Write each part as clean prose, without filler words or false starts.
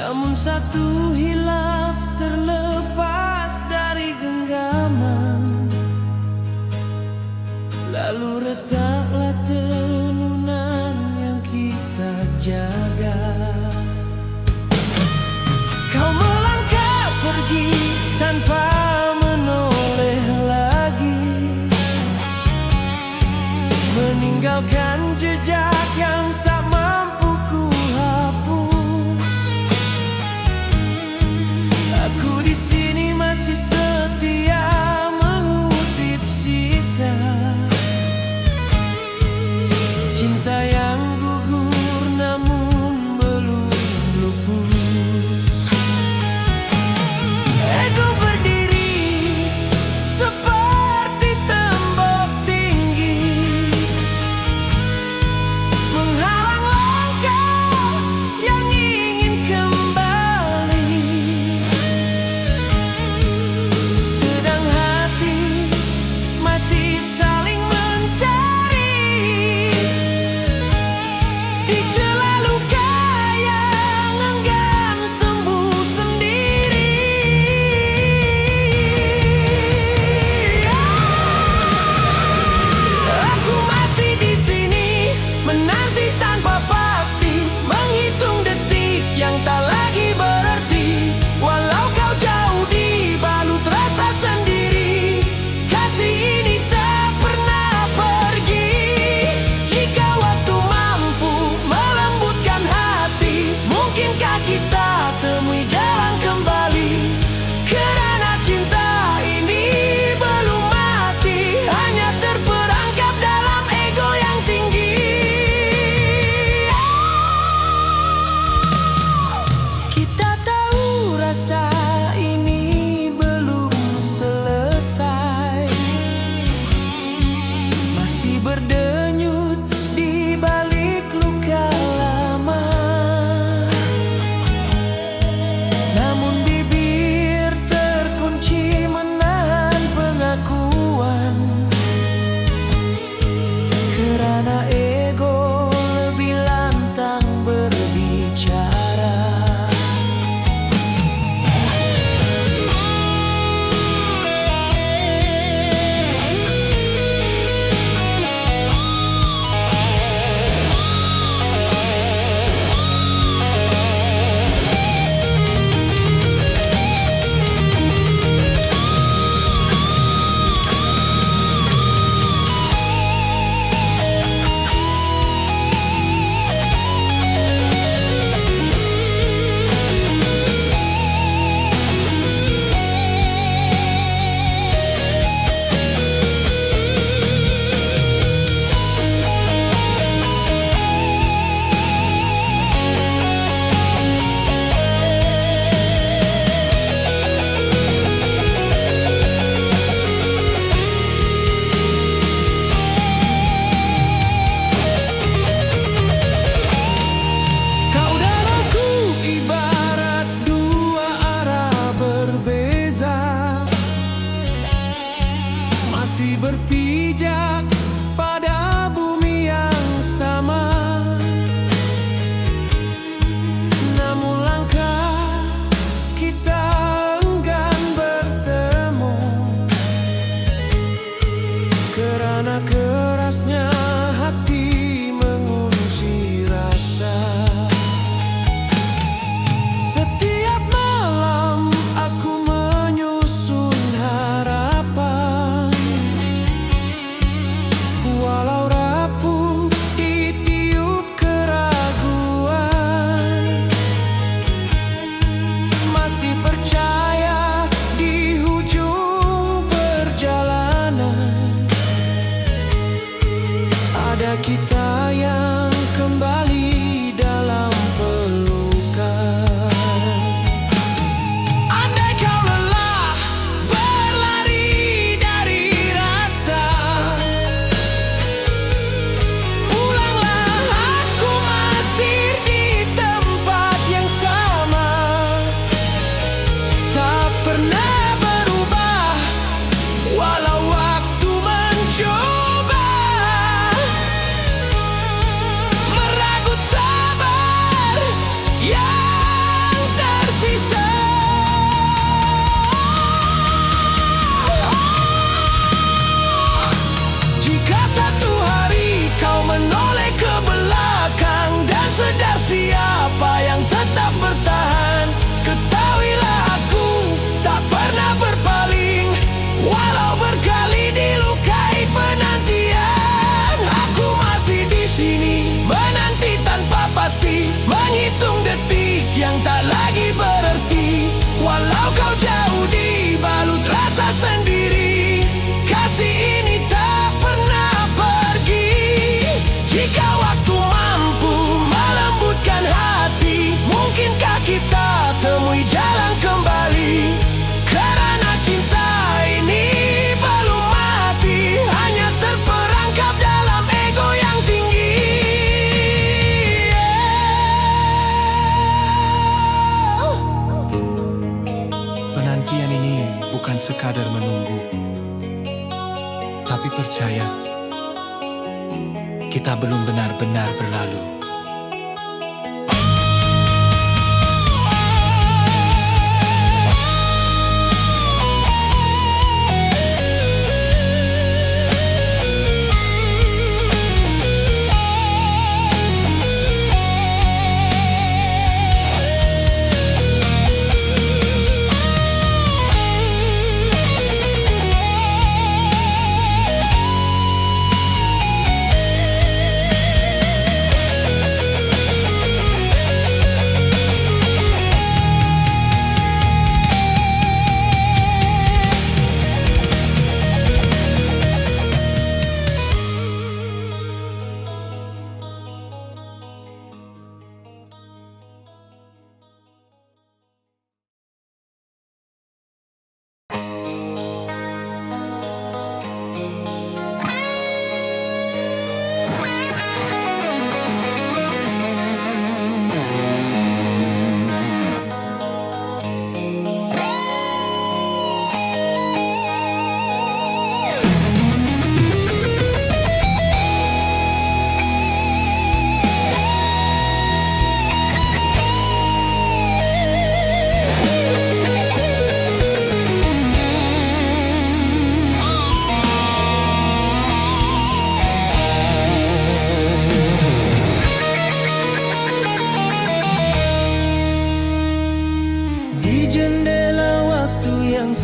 Namun satu hilaf terlepas dari genggaman, lalu retaklah tenunan yang kita jaga. Kau melangkah pergi tanpa menoleh lagi, meninggalkan jejak yang tak mampu ku hapus. Aku di sini masih setia mengutip sisa cinta yang gugur namun kadar menunggu. Tapi percaya, kita belum benar-benar berlalu.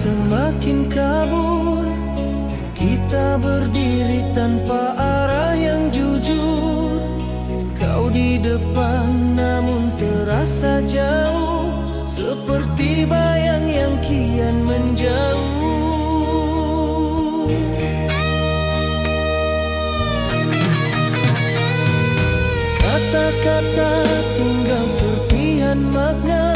Semakin kabur, kita berdiri tanpa arah yang jujur. Kau di depan namun terasa jauh, seperti bayang yang kian menjauh. Kata-kata tinggal serpihan makna,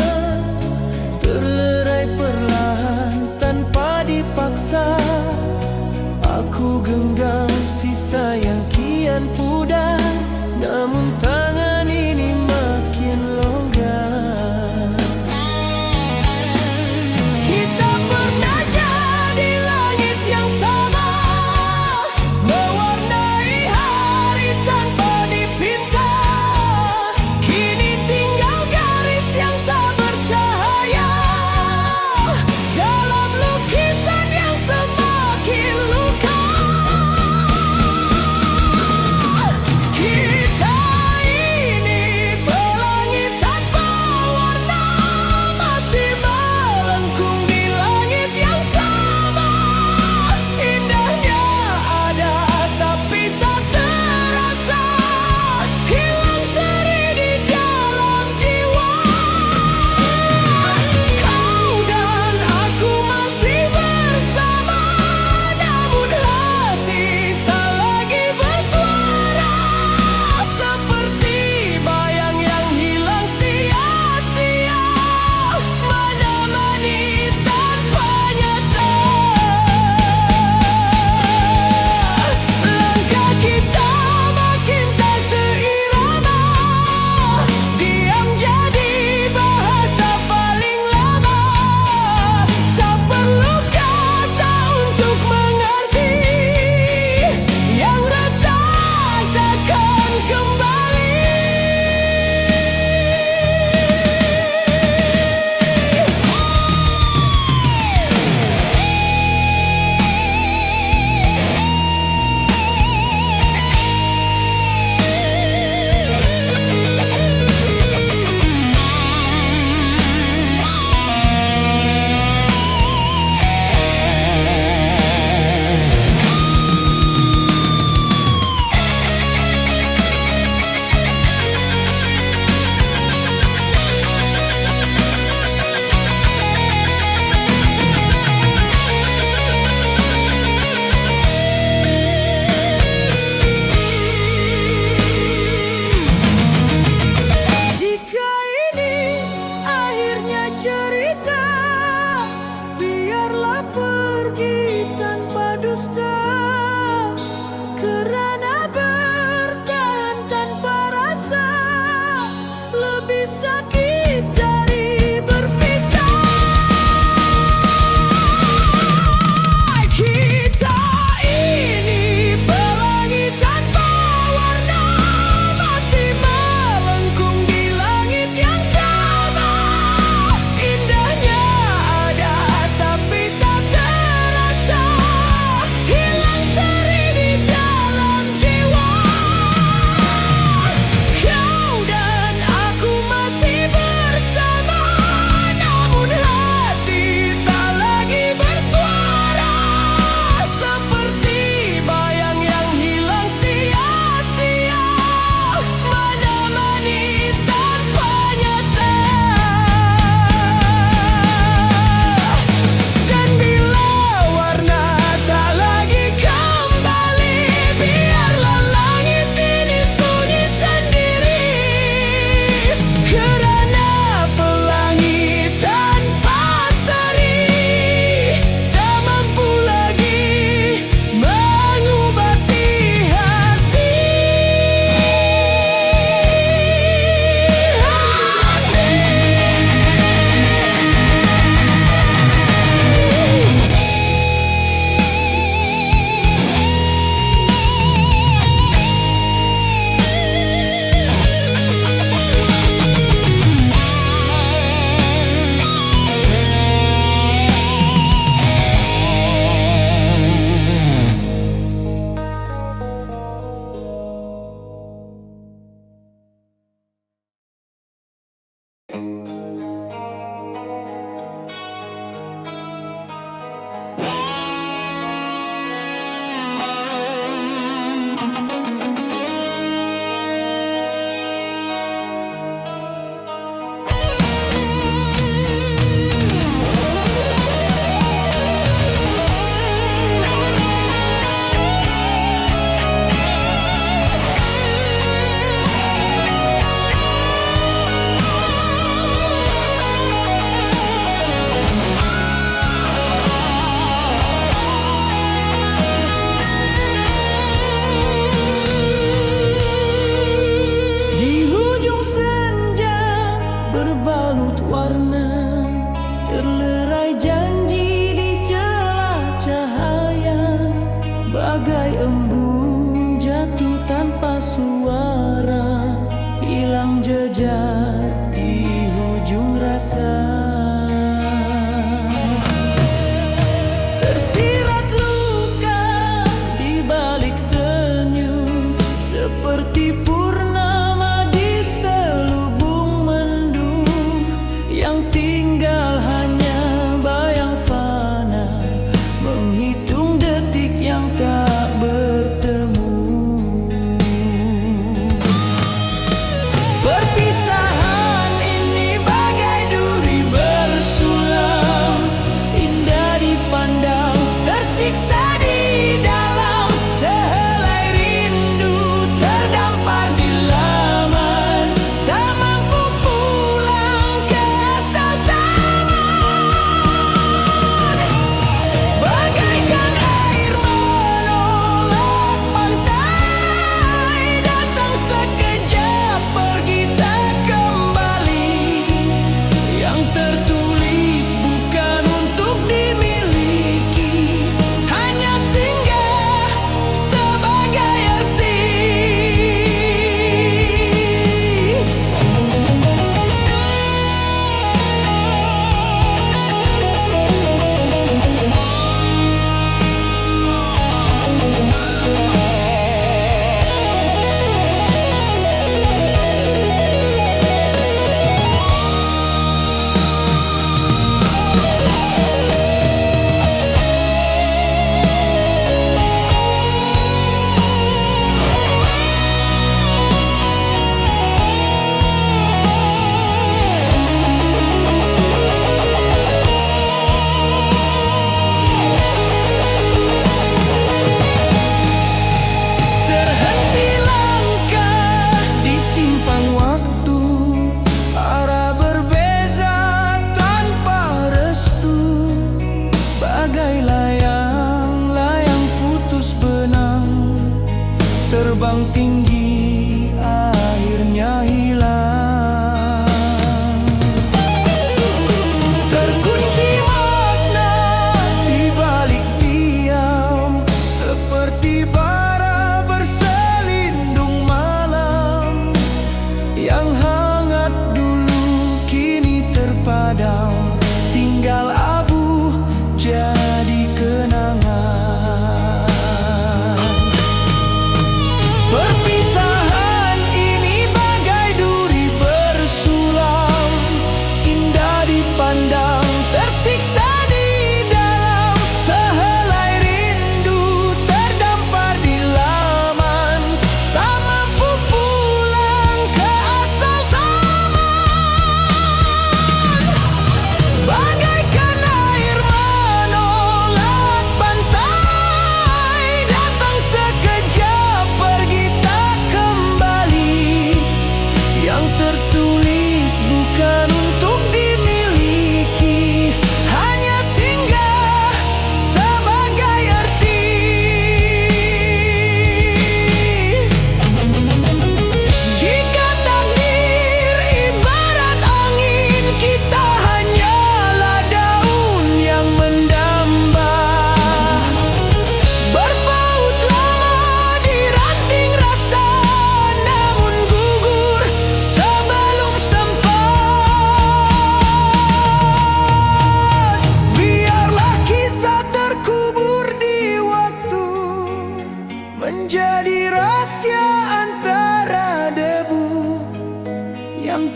terlerai perlahan tanpa dipaksa. Aku genggam sisa yang kian pudar, namun tangan ini makin longgar. Kita pernah jadi langit yang sama, mewarnai hari tanpa dipinta. Kini tinggal garis yang tak bercahaya dalam lukisan yang semakin luka. Kita ini pelangi tanpa warna, masih melengkung di langit yang sama. Indahnya ada tapi tak terasa, hilang seri di dalam jiwa. Kau dan aku masih bersama, namun hati tak lagi bersuara. Seperti bayang yang hilang sia-sia, menemani tanpa nyata. Langkah kita makin tak seirama, diam jadi bahasa paling lama. Tak perlu kata untuk mengerti, yang retak takkan kembali. Jika ini akhirnya cerita, biarlah pergi tanpa dusta. Kerana bertahan tanpa rasa lebih sakit dari berpisah.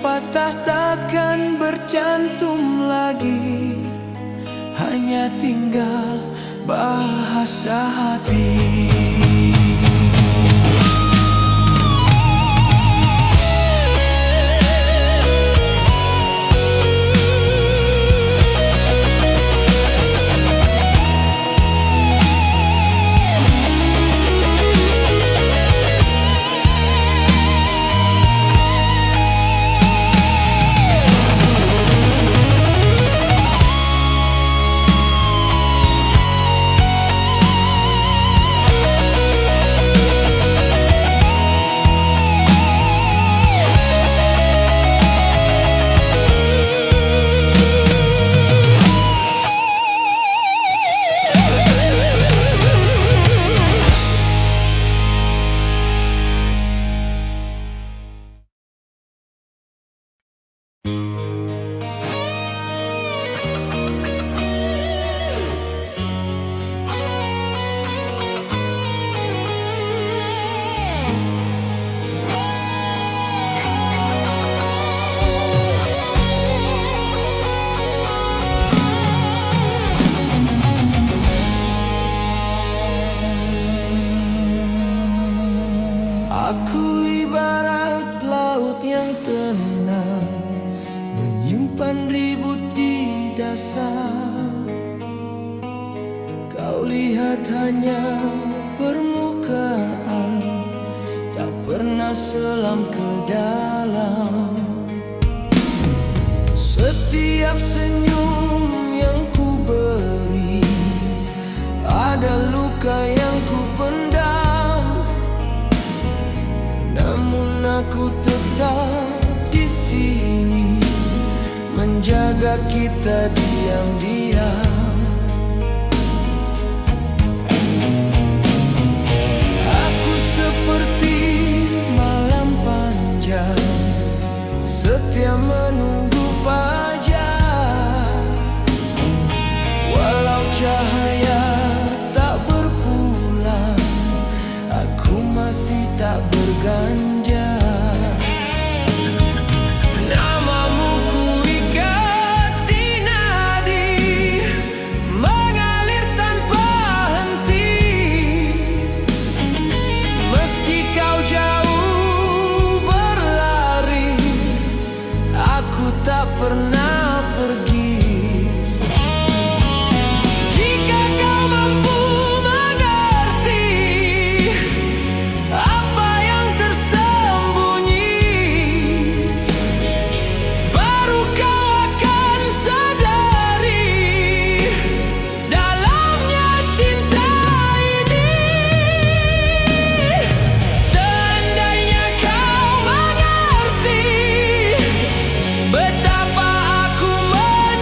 patah takkan bercantum lagi, hanya tinggal bahasa hati. Aku ibarat laut yang tenang, menyimpan ribut di dasar. Kau lihat hanya permukaan, tak pernah selam ke dalam. Setiap senyum yang ku beri, ada luka yang ku pendam. Namun aku tetap di sini, menjaga kita diam-diam. Aku seperti malam panjang, setia menunggu fajar. Walau cahaya tak berpulang, aku masih tak berganjal. Namamu ku ikat di nadi, mengalir tanpa henti. Meski kau jauh berlari, aku tak pernah pergi. Jika kau mampu mengerti apa yang tersembunyi, baru kau akan sadari dalamnya cinta ini. Seandainya kau mengerti betapa aku mencintai,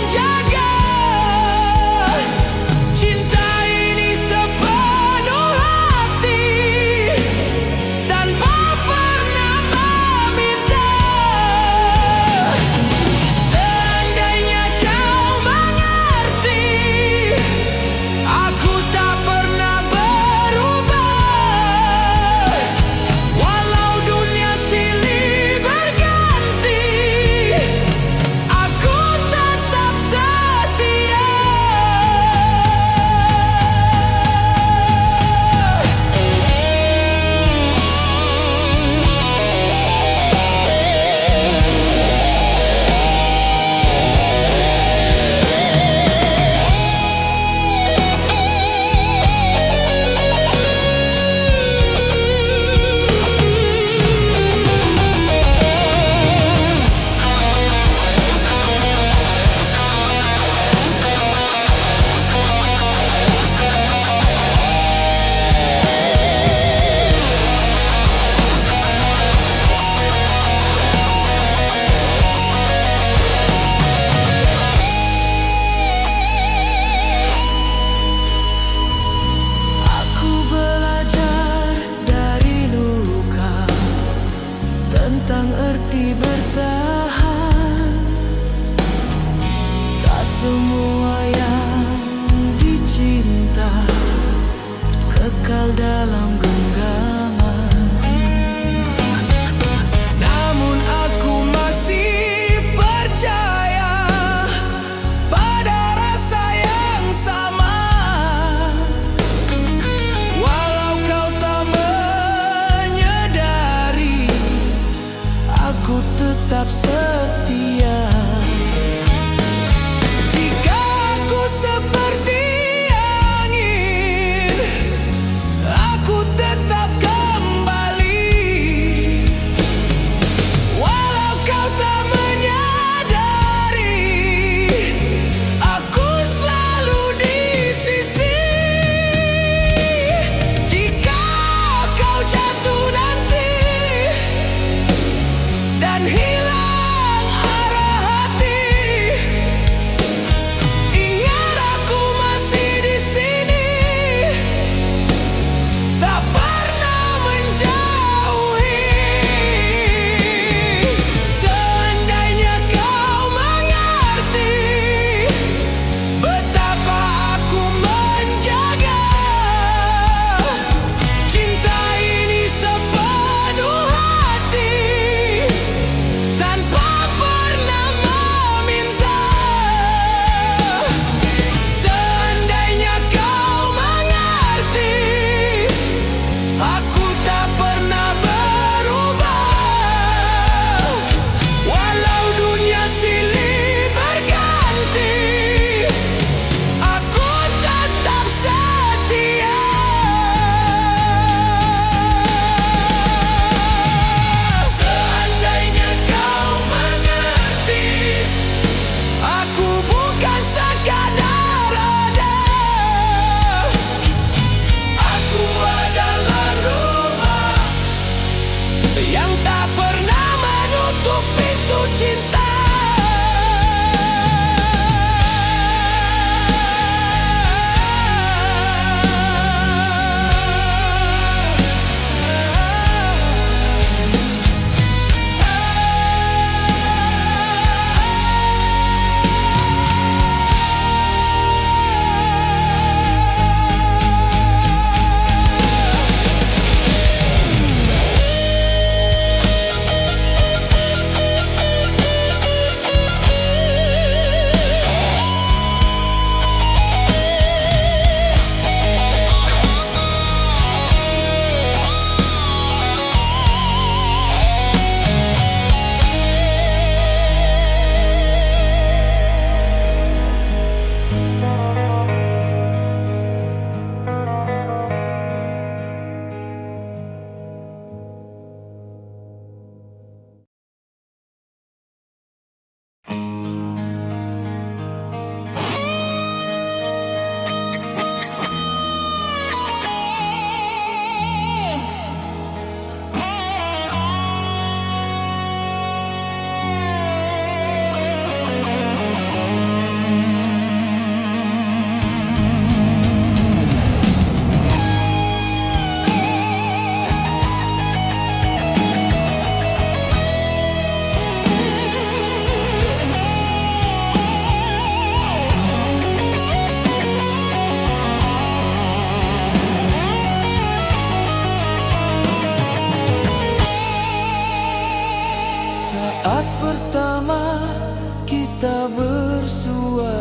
kita bersua,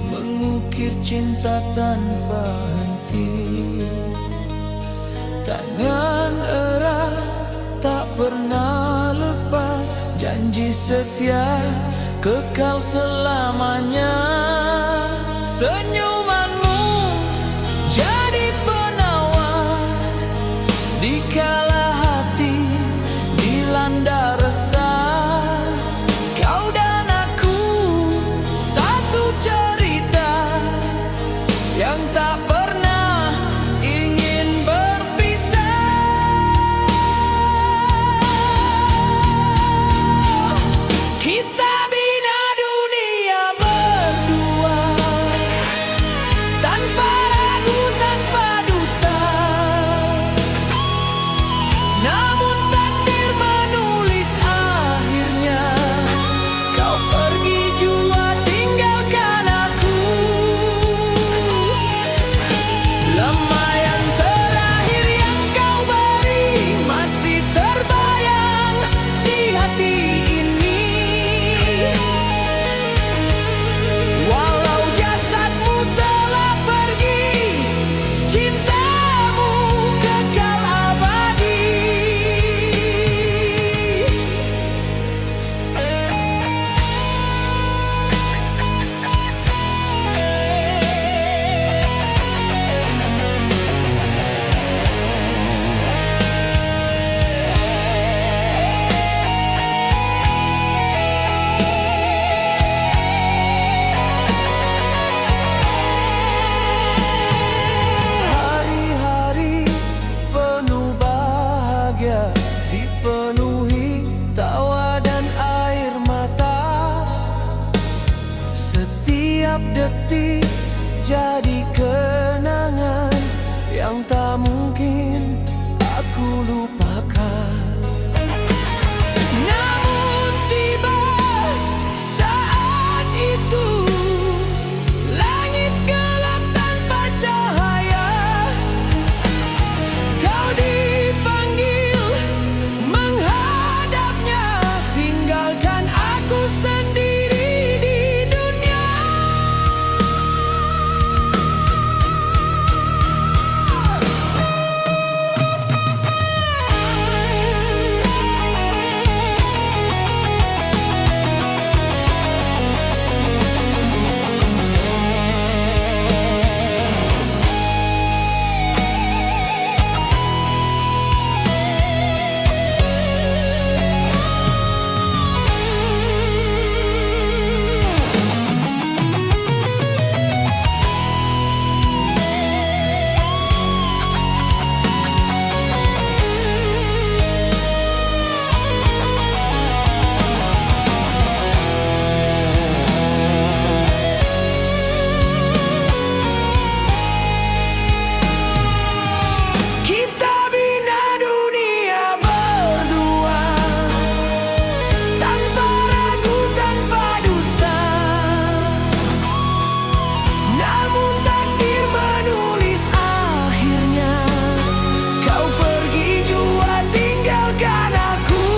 mengukir cinta tanpa henti. Tangan erat tak pernah lepas, janji setia kekal selamanya. Senyumanmu jadi penawar di kala hati dilanda resah. Kau dan aku satu cerita yang tak pernah ingin berpisah. Kita bina dunia berdua, tanpa ragu, tanpa dusta. Namun takdir menulis akhirnya kau pergi jua tinggalkan aku. Lemayan terakhir yang kau beri masih terbayang di hati ini. Walau jasadmu telah pergi, cintamu kekal abadi. Hari-hari penuh bahagia, dipenuhi tawa dan air mata. Setiap detik jadi kenangan yang tak mungkin aku lupakan. Namun tiba saat itu, langit gelap tanpa cahaya. Kau dipanggil menghadapnya, tinggalkan aku sendiri di dunia. Kita bina dunia berdua, tanpa ragu, tanpa dusta. Namun takdir menulis akhirnya kau pergi jua tinggalkan aku.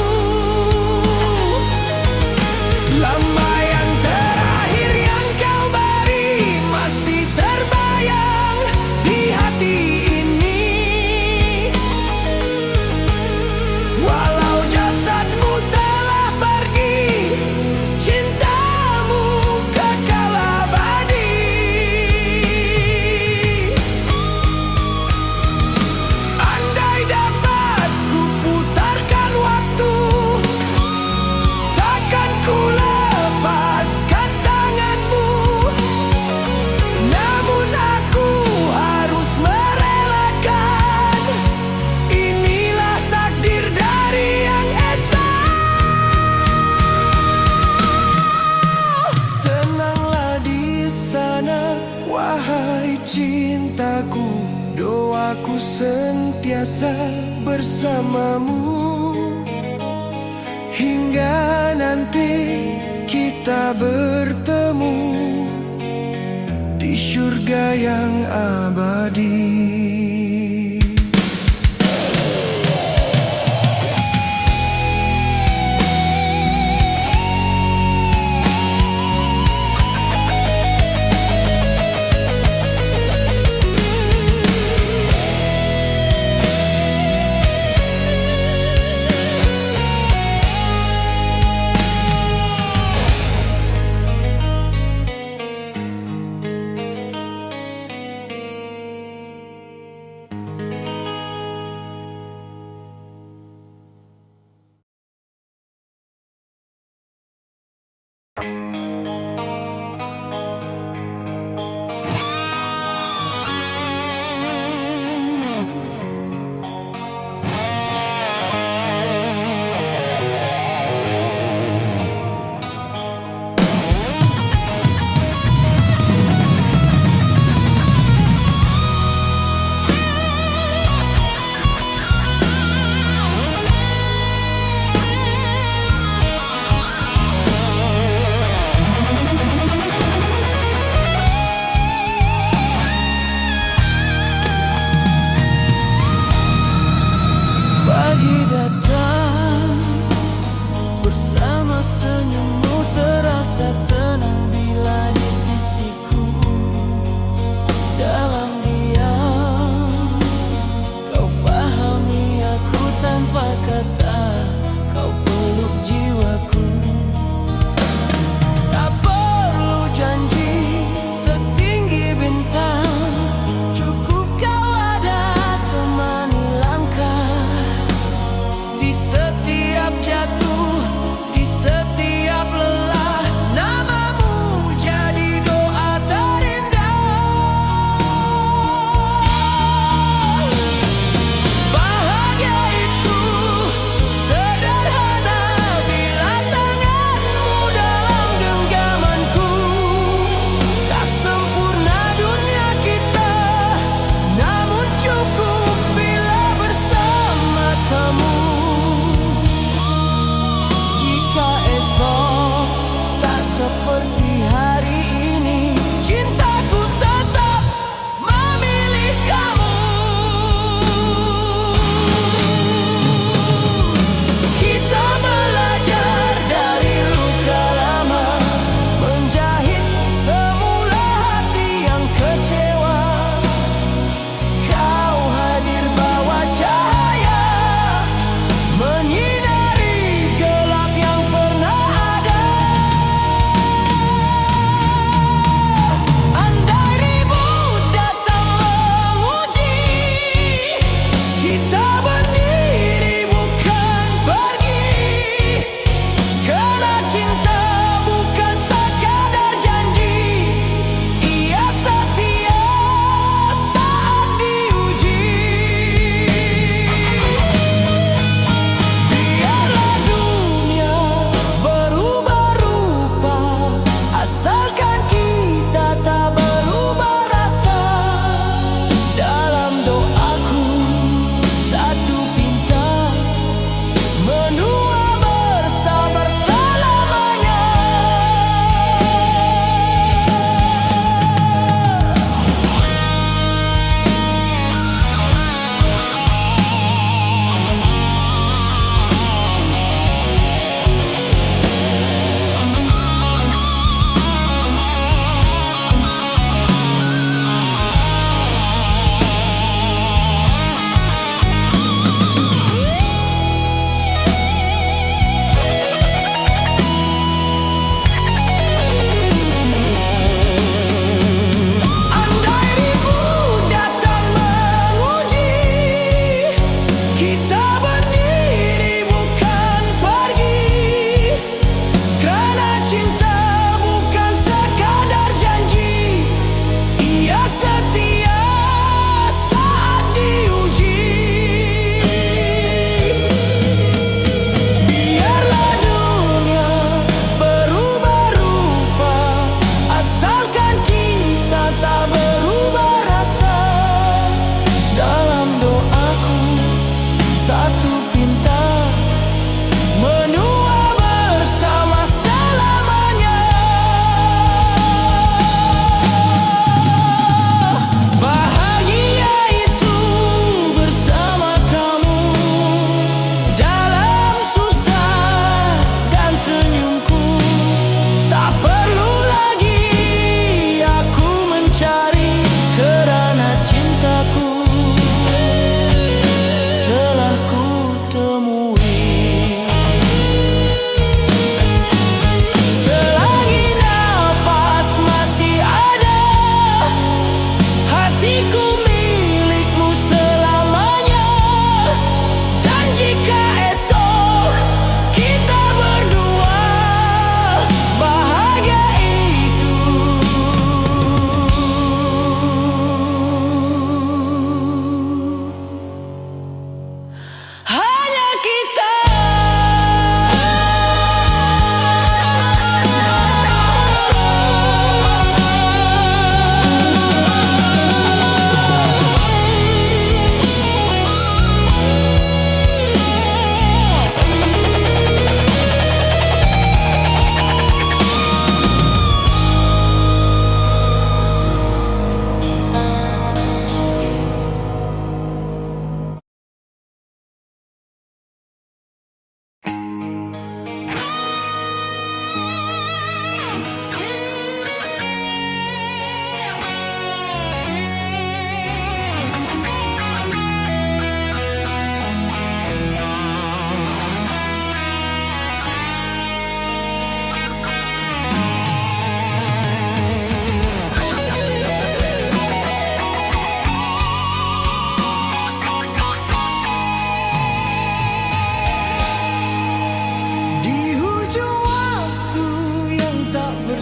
Lemayan terakhir yang kau beri masih terbayang di hati ini. Walau jasadmu telah pergi, cintamu kekal abadi. Andai dapat ku putarkan waktu, takkan ku lepaskan tanganmu. Namun aku harus merelakan, inilah takdir dari Yang Esa. Tenanglah di sana, wahai cintaku, doaku sentiasa bersamamu. Hingga nanti kita bertemu di surga yang abadi.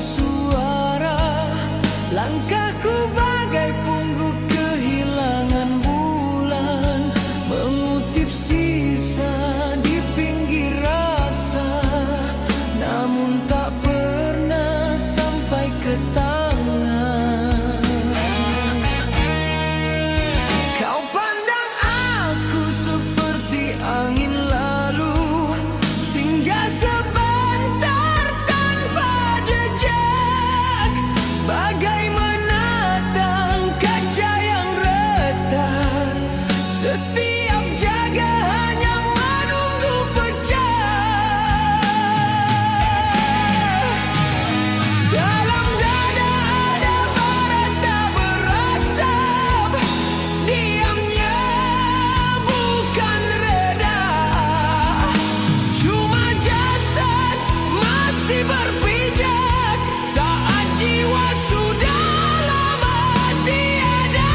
bersuara. Langkahku bagai pungguk kehilangan bulan, mengutip sisa di pinggir rasa, namun tak pernah sampai ke tangan. Kau pandang aku seperti angin lalu, singgah sebentar tanpa jejak, bagai menatang kaca yang retak. Setiap jaga hanya menunggu pecah. Dalam dada ada bara tak berasap, diamnya bukan reda. Cuma jasad masih berpijak saat jiwa sudah lama tiada.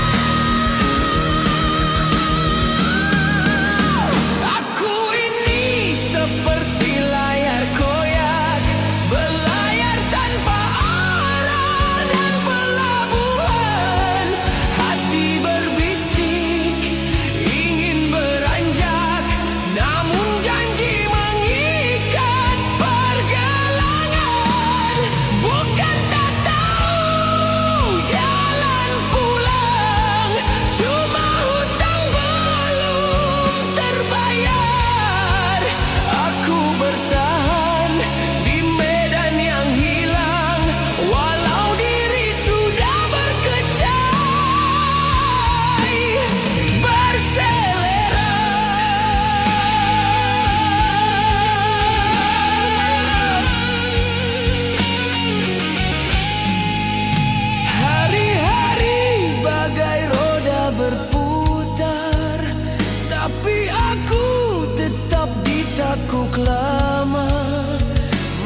Aku ini seperti layar koyak, berlayar tanpa arah dan pelabuhan. Hati berbisik ingin beranjak, namun janji mengikat pergelangan. Bukan tak tahu jalan pulang, cuma hutang belum terbayar. Aku bertahan di medan yang hilang, walau diri sudah berkecai berselera. Hari-hari bagai roda berputar, tapi aku tetap ditakuk lama,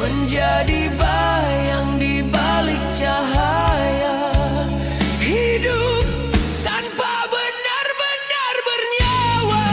menjadi bayang di balik cahaya. Hidup tanpa benar-benar bernyawa.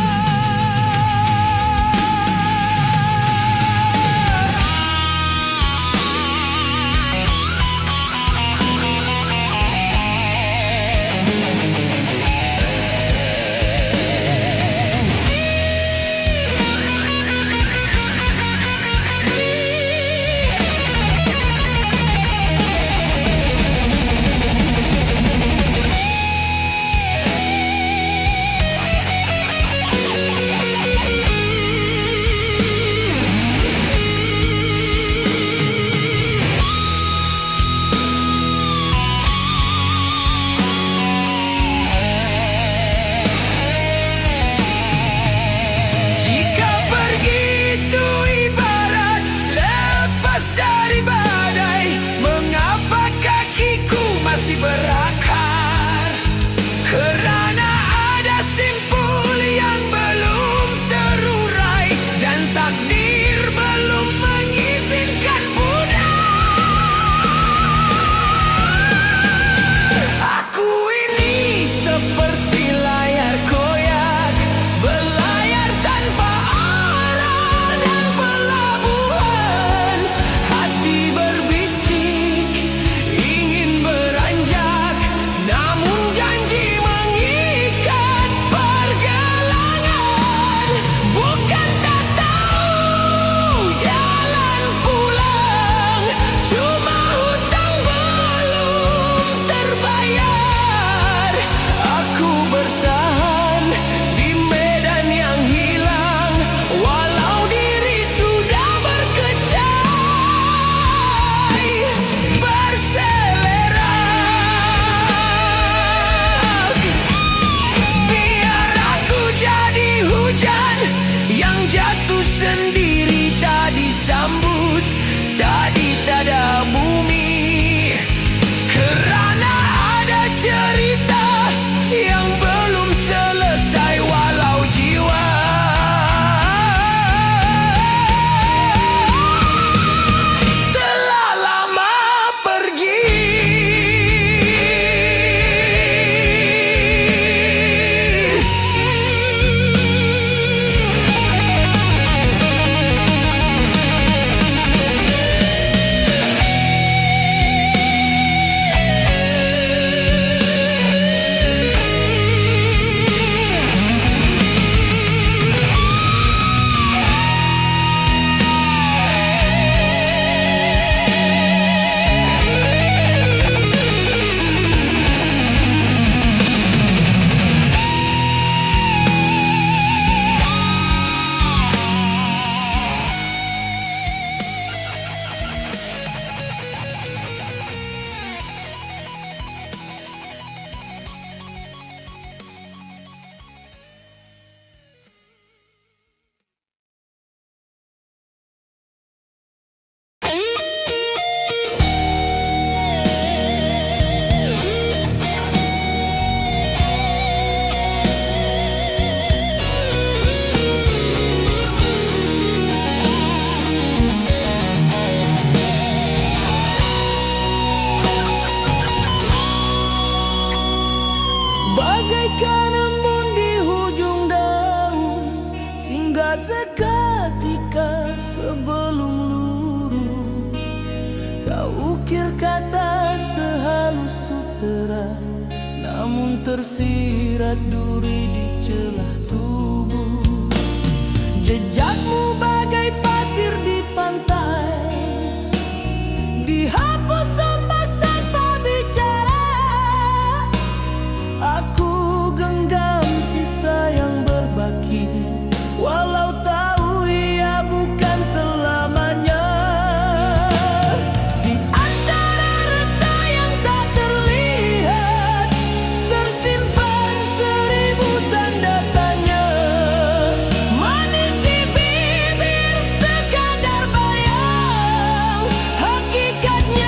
ukir kata sehalus sutera, namun tersirat duri di celah tubuh. Jejakmu bagai pasir di pantai, dihapus ombak tanpa bicara. Aku genggam sisa yang berbaki, walau tahu ia bukan selamanya. Di antara reta yang tak terlihat, tersimpan 1000 tanda tanya. Manis di bibir sekadar bayang, hakikatnya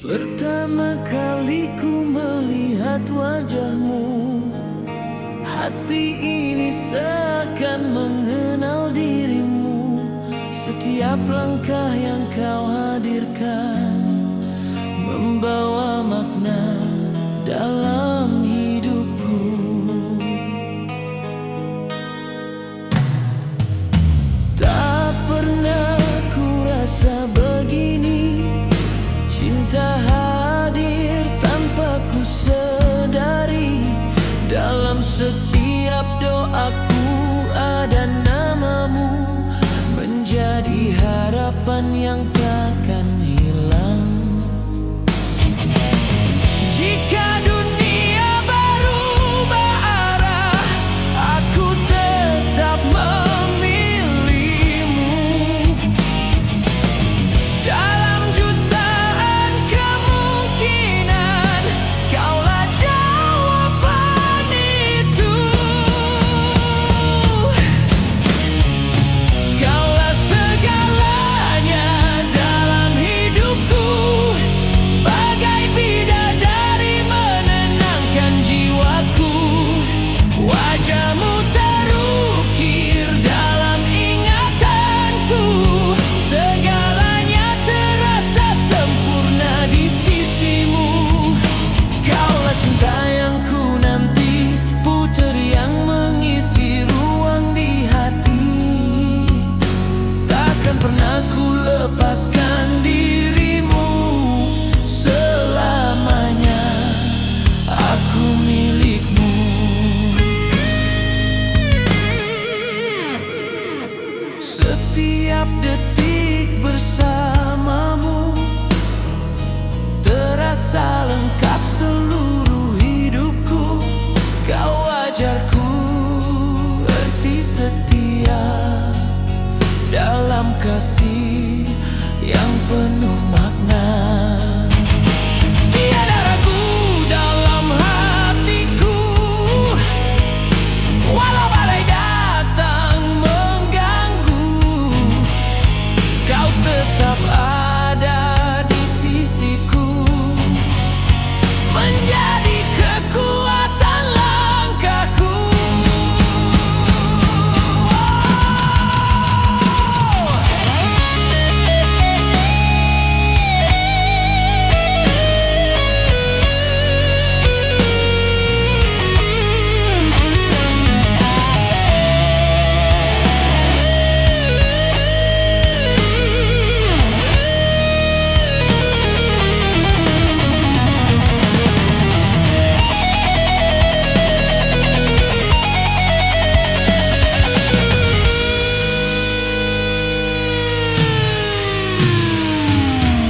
Pertama kali ku melihat wajahmu, hati ini seakan mengenal dirimu. Setiap langkah yang kau hadirkan membawa makna dalam hidupku. Tak pernah ku rasa begini, cinta hadir tanpa ku sadari. Dalam setiap doaku ada namamu, menjadi harapan yang takkan hilang. Jika dunia berubah arah, aku tetap memilihmu. Dalam jutaan kemungkinan, kaulah jawaban itu. Kaulah segalanya dalam hidupku, bagai bidadari menenangkan jiwaku. Wajahmu terukir dalam ingatanku, segalanya terasa sempurna di sisimu. Kaulah cinta yang ku nanti, puteri yang mengisi ruang di hati. Takkan pernah ku lepaskan dirimu, selamanya aku milikmu. Setiap detik bersamamu terasa lengkap seluruh hidupku. Kau ajarku arti setia dalam kasih yang penuh makna. Tiada ragu dalam hatiku, walau badai datang mengganggu, kau tetap ada di sisiku, menjadi kekuatan langkahku.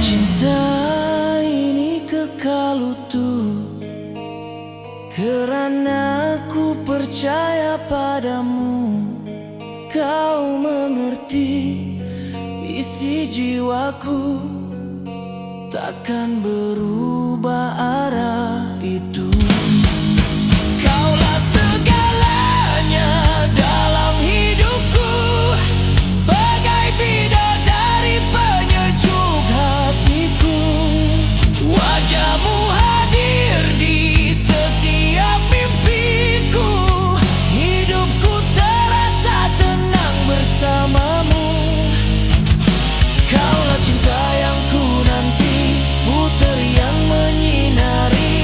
Cinta ini kekal utuh, kerana ku percaya padamu. Kau mengerti isi jiwaku, takkan berubah arah itu. Kaulah segalanya dalam hidupku, bagai bidadari penyejuk hatiku. Wajahmu hadir di setiap mimpiku, hidupku terasa tenang bersamamu. Kaulah cinta yang ku nanti, puteri yang menyinari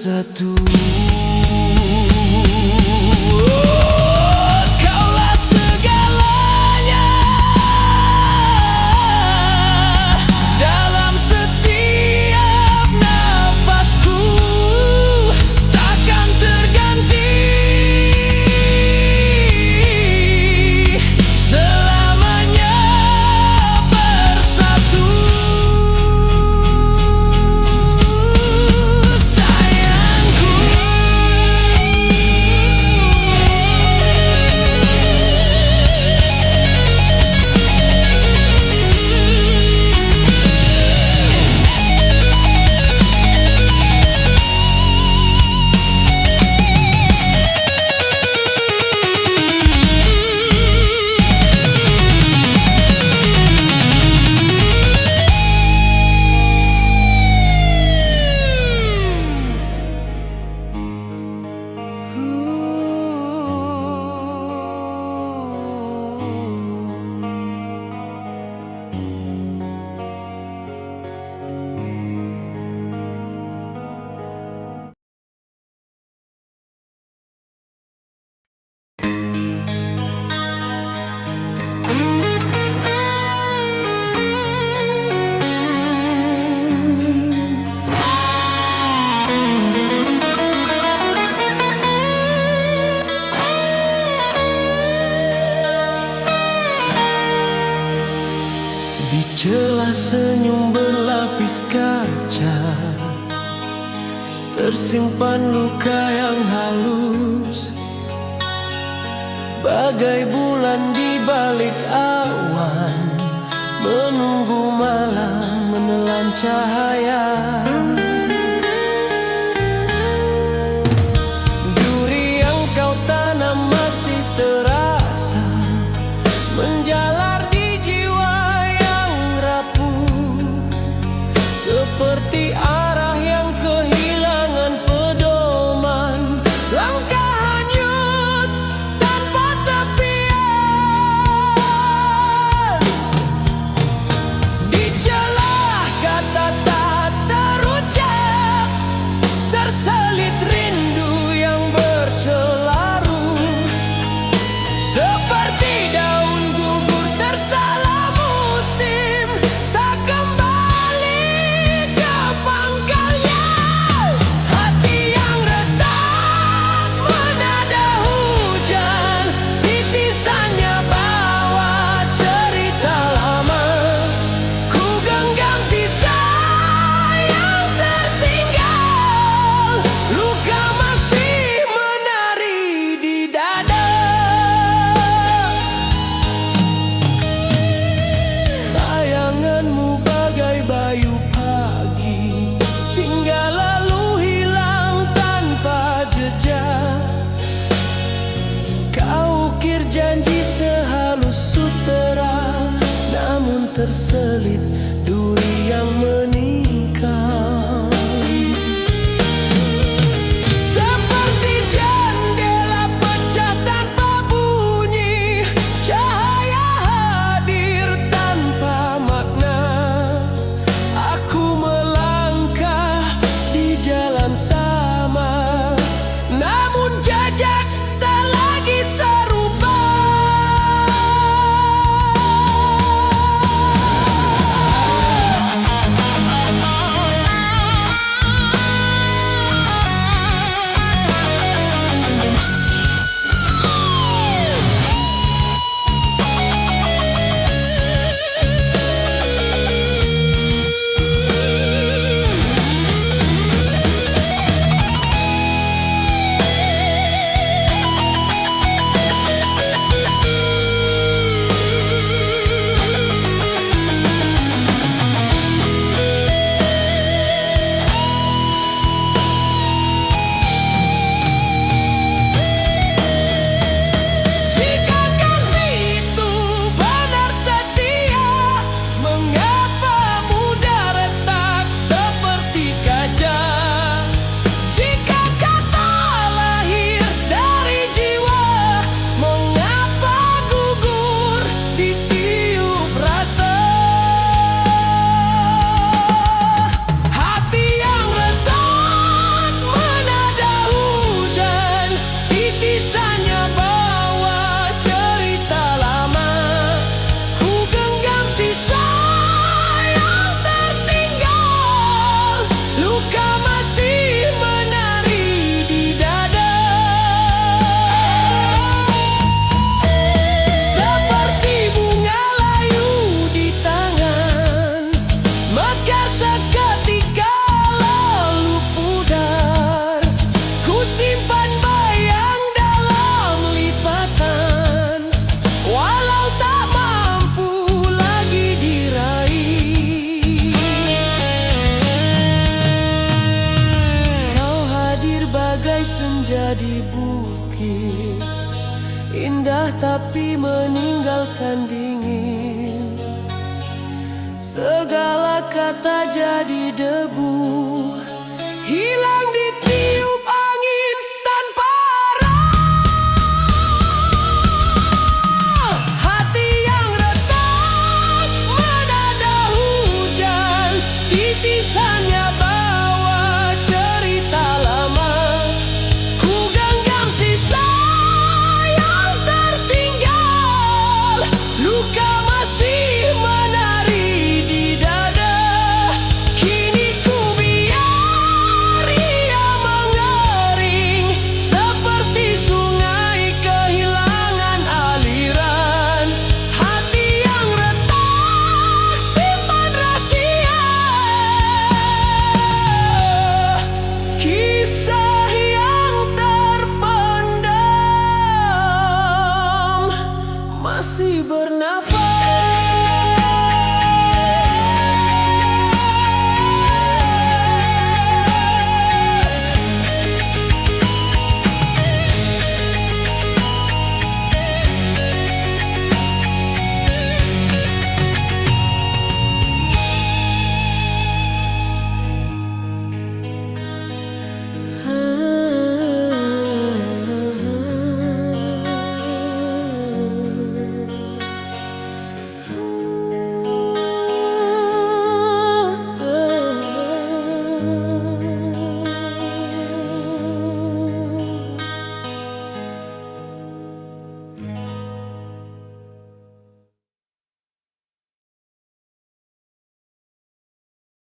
bersatu. Kaulah segalanya dalam setiap nafasku, takkan terganti selamanya bersatu. Sayangku, di celah senyum berlapis kaca, tersimpan luka yang halus, bagai bulan di balik awan, menunggu malam menelan cahaya. Duri yang kau tanam masih terasa menjalar di jiwa yang rapuh, seperti arah yang kehilangan pedoman, langkah hanyut tanpa tepian. Di celah kata tak terucap, terselit rindu yang bercelarut, seperti daun gugur tersalah musim, tak kembali ke pangkalnya. Hati yang retak menada hujan, titisannya bawa cerita lama. Ku genggam sisa yang tertinggal, luka masih menari di dada. Bayanganmu bagai bayu pagi, singgah lalu hilang tanpa jejak. Kau ukir janji sehalus sutera, namun terselit duri yang meningkat. Seperti jendela pecah tanpa bunyi, cahaya hadir tanpa makna. Aku melangkah di jalan sama, namun jejak tak lagi serupa. tapi meninggalkan dingin. Segala kata jadi debu, hilang ditiup